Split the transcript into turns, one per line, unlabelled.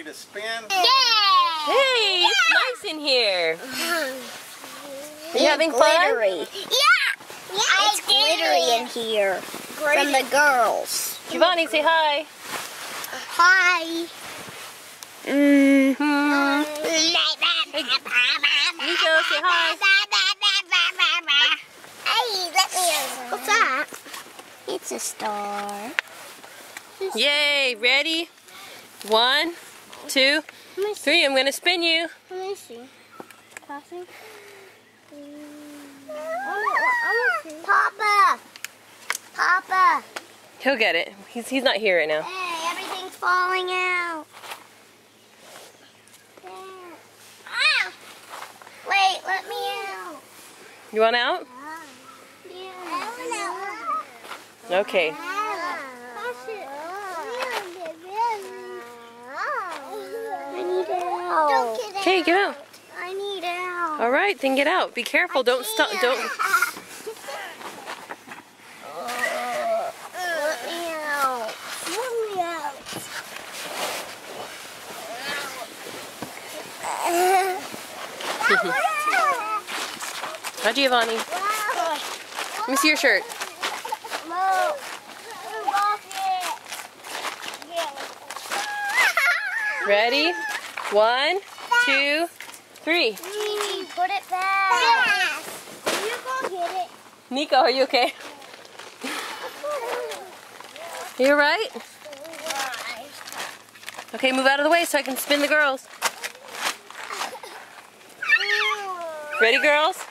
ready to spin?
Yeah!
Hey, it's nice in here. Are you having
glittery.
fun?
Yeah! It's glittery in here. From the girls.
Giovanni, say hi.
Hi.
Nico, say hi.
Hey, let me over. What's that? It's a star.
Yay, ready? 1, 2, 3. I'm going to spin you.
Let me see. Passing. Papa! Papa!
He'll get it. He's not here right now.
Hey, everything's falling out. Ah! Wait, let me out.
You want out?
Yeah.
Okay.
I need out.
Okay, get out.
I need out.
All right, then get out. Be careful. Don't stop. Don't.
Let me out. Let me out.
Hi, Giovanni. Let me see your shirt. Ready? 1, 2, 3.
Gigi, put it back. You go get it.
Nico, are you okay? You alright? Okay, move out of the way so I can spin the girls. Ready, girls?